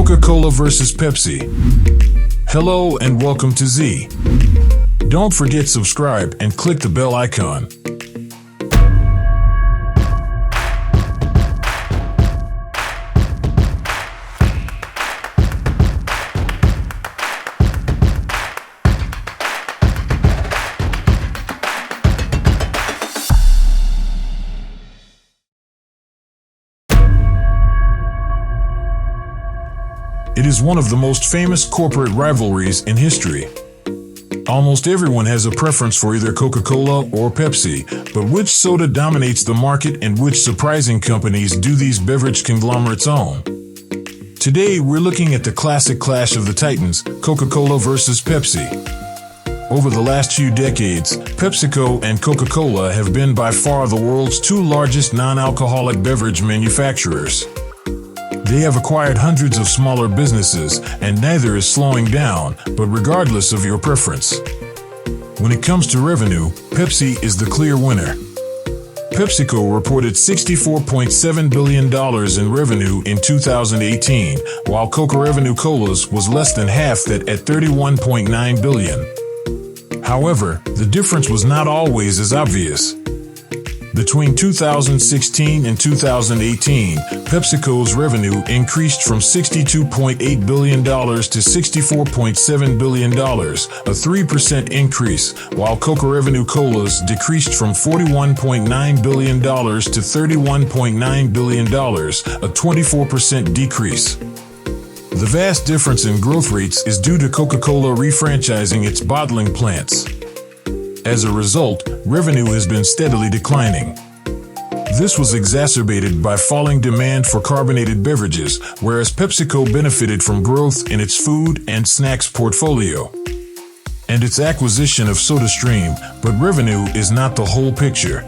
Coca-Cola versus Pepsi. Hello and welcome to Z. Don't forget subscribe and click the bell icon. It is one of the most famous corporate rivalries in history. Almost everyone has a preference for either Coca-Cola or Pepsi, but which soda dominates the market and which surprising companies do these beverage conglomerates own? Today we're looking at the classic clash of the titans, Coca-Cola versus Pepsi. Over the last few decades, PepsiCo and Coca-Cola have been by far the world's two largest non-alcoholic beverage manufacturers. They have acquired hundreds of smaller businesses, and neither is slowing down, but regardless of your preference. When it comes to revenue, Pepsi is the clear winner. PepsiCo reported $64.7 billion in revenue in 2018, while Coca-Cola was less than half that at $31.9 billion. However, the difference was not always as obvious. Between 2016 and 2018, PepsiCo's revenue increased from $62.8 billion to $64.7 billion, a 3% increase, while Coca-Cola's decreased from $41.9 billion to $31.9 billion, a 24% decrease. The vast difference in growth rates is due to Coca-Cola refranchising its bottling plants. As a result, revenue has been steadily declining. This was exacerbated by falling demand for carbonated beverages, whereas PepsiCo benefited from growth in its food and snacks portfolio and its acquisition of SodaStream, but revenue is not the whole picture.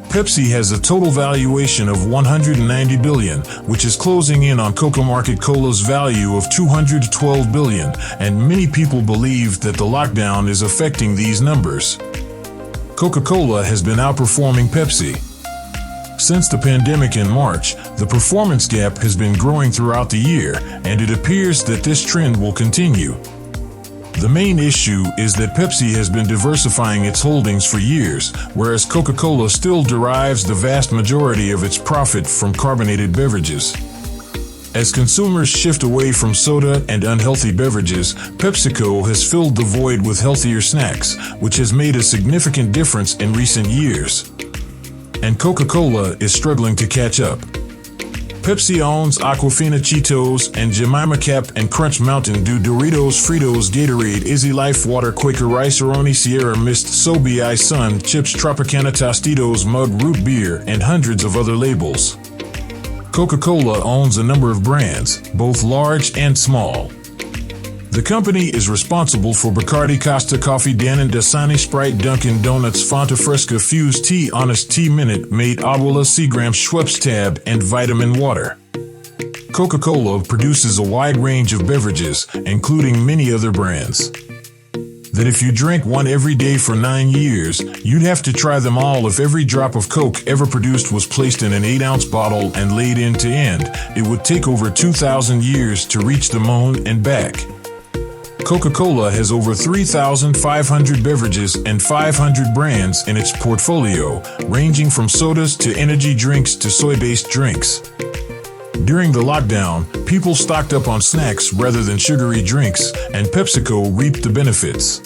Pepsi has a total valuation of $190 billion, which is closing in on Coca-Cola's value of $212 billion, and many people believe that the lockdown is affecting these numbers. Coca-Cola has been outperforming Pepsi. Since the pandemic in March, the performance gap has been growing throughout the year, and it appears that this trend will continue. The main issue is that Pepsi has been diversifying its holdings for years, whereas Coca-Cola still derives the vast majority of its profit from carbonated beverages. As consumers shift away from soda and unhealthy beverages, PepsiCo has filled the void with healthier snacks, which has made a significant difference in recent years. And Coca-Cola is struggling to catch up. Pepsi owns Aquafina Cheetos and Jemima Cap and Crunch Mountain Dew Doritos Fritos Gatorade Izzy Life Water Quaker Rice-A-Roni Sierra Mist Sobe Sun Chips Tropicana Tostitos Mug Root Beer and hundreds of other labels. Coca-Cola owns a number of brands, both large and small. The company is responsible for Bacardi Costa Coffee Dannon Dasani Sprite Dunkin' Donuts Fanta Fresca Fuse Tea Honest Tea Minute Maid Abuela Seagram Schweppes Tab and Vitamin Water. Coca-Cola produces a wide range of beverages, including many other brands. That if you drank one every day for 9 years, you'd have to try them all if every drop of Coke ever produced was placed in an 8-ounce bottle and laid end to end. It would take over 2,000 years to reach the moon and back. Coca-Cola has over 3,500 beverages and 500 brands in its portfolio, ranging from sodas to energy drinks to soy-based drinks. During the lockdown, people stocked up on snacks rather than sugary drinks, and PepsiCo reaped the benefits.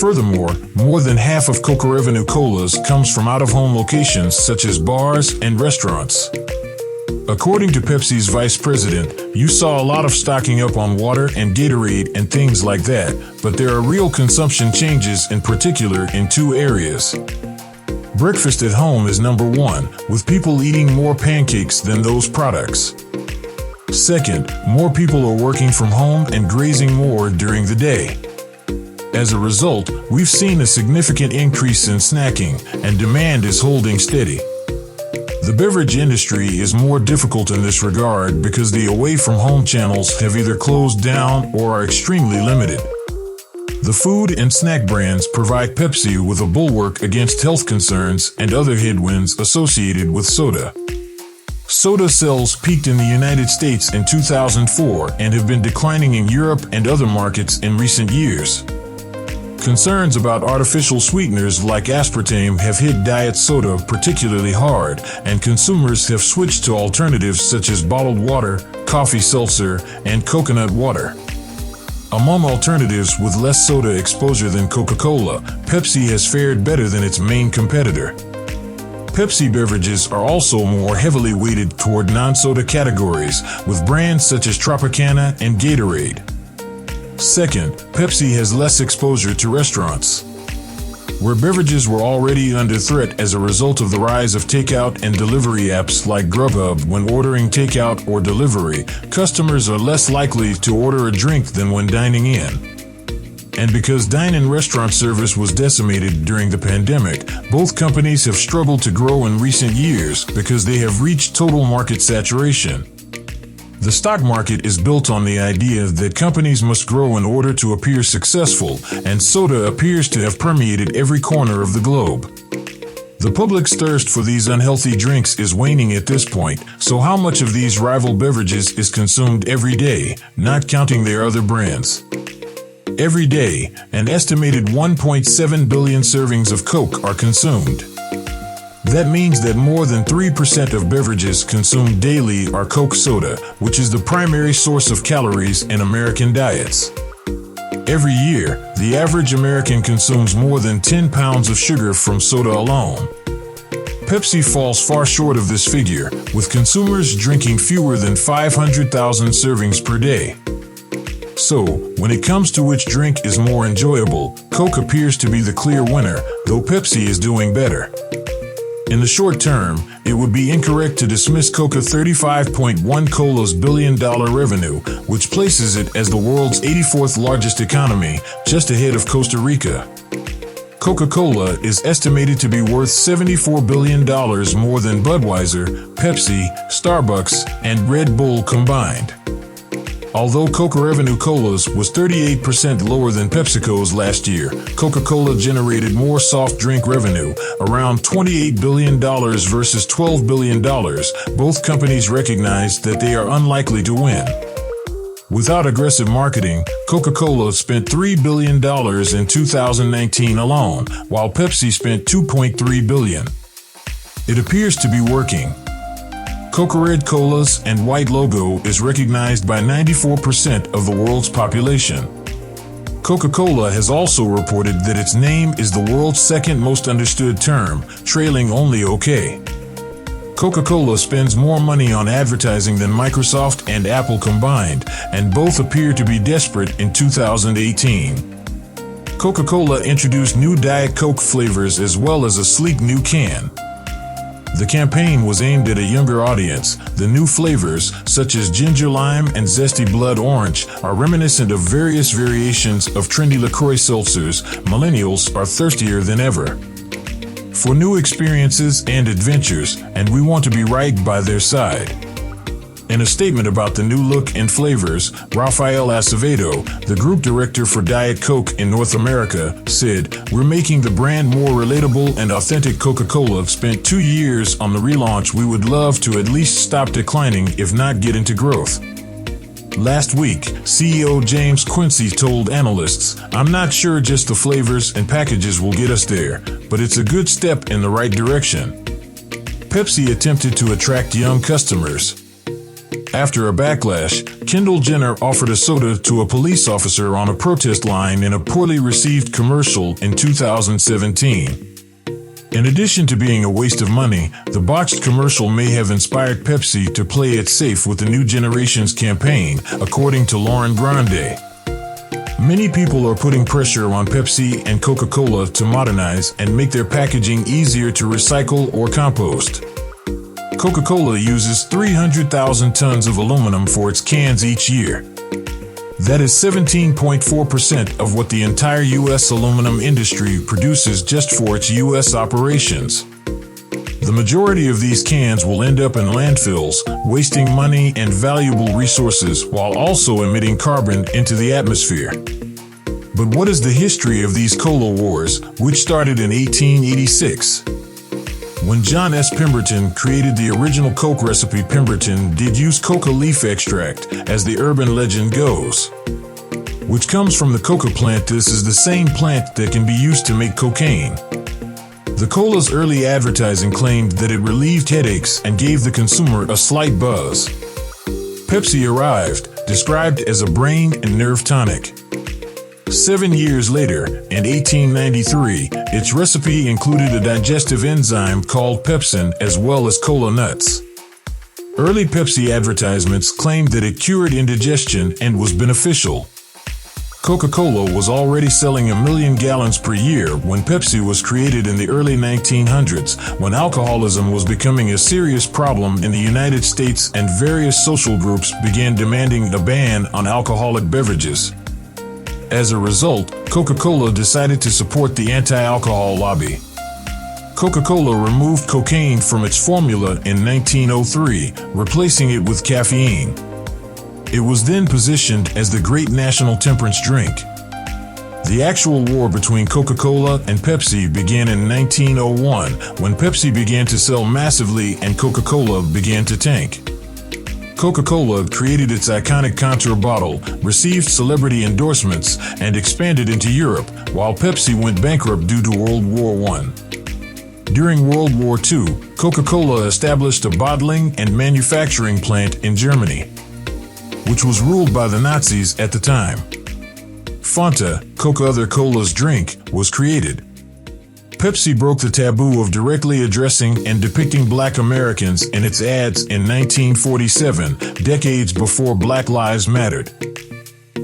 Furthermore, more than half of Coca-Cola's comes from out-of-home locations such as bars and restaurants. According to Pepsi's vice president, you saw a lot of stocking up on water and Gatorade and things like that, but there are real consumption changes in particular in two areas. Breakfast at home is number one, with people eating more pancakes than those products. Second, more people are working from home and grazing more during the day. As a result, we've seen a significant increase in snacking, and demand is holding steady. The beverage industry is more difficult in this regard because the away-from-home channels have either closed down or are extremely limited. The food and snack brands provide Pepsi with a bulwark against health concerns and other headwinds associated with soda. Soda sales peaked in the United States in 2004 and have been declining in Europe and other markets in recent years. Concerns about artificial sweeteners like aspartame have hit diet soda particularly hard, and consumers have switched to alternatives such as bottled water, coffee seltzer, and coconut water. Among alternatives with less soda exposure than Coca-Cola, Pepsi has fared better than its main competitor. Pepsi beverages are also more heavily weighted toward non-soda categories, with brands such as Tropicana and Gatorade. Second, Pepsi has less exposure to restaurants. Where beverages were already under threat as a result of the rise of takeout and delivery apps like Grubhub, when ordering takeout or delivery, customers are less likely to order a drink than when dining in. And because dine-in restaurant service was decimated during the pandemic, both companies have struggled to grow in recent years because they have reached total market saturation. The stock market is built on the idea that companies must grow in order to appear successful, and soda appears to have permeated every corner of the globe. The public's thirst for these unhealthy drinks is waning at this point, so how much of these rival beverages is consumed every day, not counting their other brands? Every day, an estimated 1.7 billion servings of Coke are consumed. That means that more than 3% of beverages consumed daily are Coke soda, which is the primary source of calories in American diets. Every year, the average American consumes more than 10 pounds of sugar from soda alone. Pepsi falls far short of this figure, with consumers drinking fewer than 500,000 servings per day. So, when it comes to which drink is more enjoyable, Coke appears to be the clear winner, though Pepsi is doing better. In the short term, it would be incorrect to dismiss Coca-Cola's billion-dollar revenue, which places it as the world's 84th largest economy, just ahead of Costa Rica. Coca-Cola is estimated to be worth $74 billion more than Budweiser, Pepsi, Starbucks, and Red Bull combined. Although Coca revenue colas was 38% lower than PepsiCo's last year, Coca-Cola generated more soft drink revenue, around $28 billion versus $12 billion. Both companies recognize that they are unlikely to win. Without aggressive marketing, Coca-Cola spent $3 billion in 2019 alone, while Pepsi spent $2.3 billion. It appears to be working. Coca Red Colas and white logo is recognized by 94% of the world's population. Coca-Cola has also reported that its name is the world's second most understood term, trailing only OK. Coca-Cola spends more money on advertising than Microsoft and Apple combined, and both appear to be desperate in 2018. Coca-Cola introduced new Diet Coke flavors as well as a sleek new can. The campaign was aimed at a younger audience. The new flavors, such as ginger lime and zesty blood orange, are reminiscent of various variations of trendy LaCroix seltzers. Millennials are thirstier than ever for new experiences and adventures, and we want to be right by their side. In a statement about the new look and flavors, Rafael Acevedo, the group director for Diet Coke in North America, said, "We're making the brand more relatable and authentic. Coca-Cola spent 2 years on the relaunch. We would love to at least stop declining, if not get into growth." Last week, CEO James Quincy told analysts, "I'm not sure just the flavors and packages will get us there, but it's a good step in the right direction." Pepsi attempted to attract young customers. After a backlash, Kendall Jenner offered a soda to a police officer on a protest line in a poorly received commercial in 2017. In addition to being a waste of money, the botched commercial may have inspired Pepsi to play it safe with the New Generations campaign, according to Lauren Grande. Many people are putting pressure on Pepsi and Coca-Cola to modernize and make their packaging easier to recycle or compost. Coca-Cola uses 300,000 tons of aluminum for its cans each year. That is 17.4% of what the entire U.S. aluminum industry produces just for its U.S. operations. The majority of these cans will end up in landfills, wasting money and valuable resources while also emitting carbon into the atmosphere. But what is the history of these cola wars, which started in 1886? When John S. Pemberton created the original Coke recipe, Pemberton did use coca leaf extract, as the urban legend goes, which comes from the coca plant. This is the same plant that can be used to make cocaine. The cola's early advertising claimed that it relieved headaches and gave the consumer a slight buzz. Pepsi arrived, described as a brain and nerve tonic. 7 years later, in 1893, its recipe included a digestive enzyme called pepsin as well as cola nuts. Early Pepsi advertisements claimed that it cured indigestion and was beneficial. Coca-Cola was already selling 1 million gallons per year when Pepsi was created in the early 1900s, when alcoholism was becoming a serious problem in the United States and various social groups began demanding a ban on alcoholic beverages. As a result, Coca-Cola decided to support the anti-alcohol lobby. Coca-Cola removed cocaine from its formula in 1903, replacing it with caffeine. It was then positioned as the great national temperance drink. The actual war between Coca-Cola and Pepsi began in 1901, when Pepsi began to sell massively and Coca-Cola began to tank. Coca-Cola created its iconic Contour bottle, received celebrity endorsements, and expanded into Europe, while Pepsi went bankrupt due to World War I. During World War II, Coca-Cola established a bottling and manufacturing plant in Germany, which was ruled by the Nazis at the time. Fanta, Coca Other Cola's drink, was created. Pepsi broke the taboo of directly addressing and depicting Black Americans in its ads in 1947, decades before Black Lives Mattered.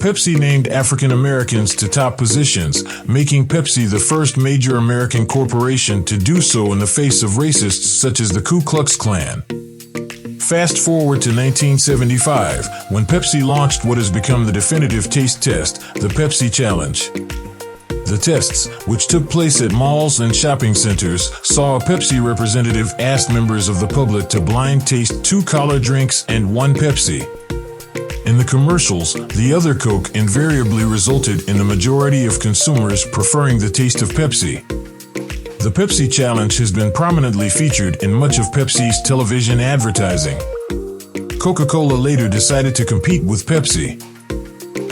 Pepsi named African Americans to top positions, making Pepsi the first major American corporation to do so in the face of racists such as the Ku Klux Klan. Fast forward to 1975, when Pepsi launched what has become the definitive taste test, the Pepsi Challenge. The tests, which took place at malls and shopping centers, saw a Pepsi representative ask members of the public to blind taste 2 cola drinks and 1 Pepsi. In the commercials, the other Coke invariably resulted in the majority of consumers preferring the taste of Pepsi. The Pepsi Challenge has been prominently featured in much of Pepsi's television advertising. Coca-Cola later decided to compete with Pepsi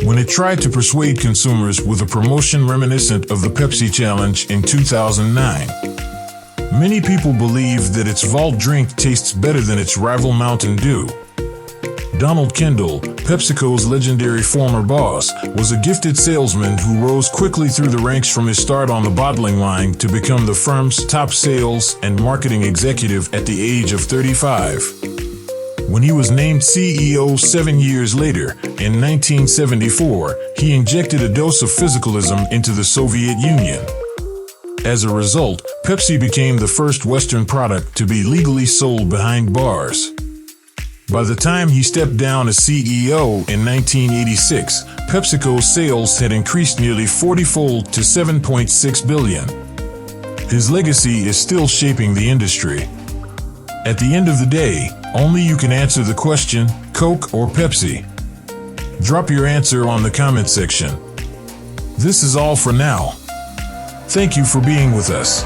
when it tried to persuade consumers with a promotion reminiscent of the Pepsi Challenge in 2009. Many people believe that its Vault drink tastes better than its rival Mountain Dew. Donald Kendall, PepsiCo's legendary former boss, was a gifted salesman who rose quickly through the ranks from his start on the bottling line to become the firm's top sales and marketing executive at the age of 35. When he was named CEO 7 years later, in 1974, he injected a dose of physicalism into the Soviet Union. As a result, Pepsi became the first Western product to be legally sold behind bars. By the time he stepped down as CEO in 1986, PepsiCo's sales had increased nearly 40-fold to $7.6 billion. His legacy is still shaping the industry. At the end of the day, only you can answer the question, Coke or Pepsi? Drop your answer on the comment section. This is all for now. Thank you for being with us.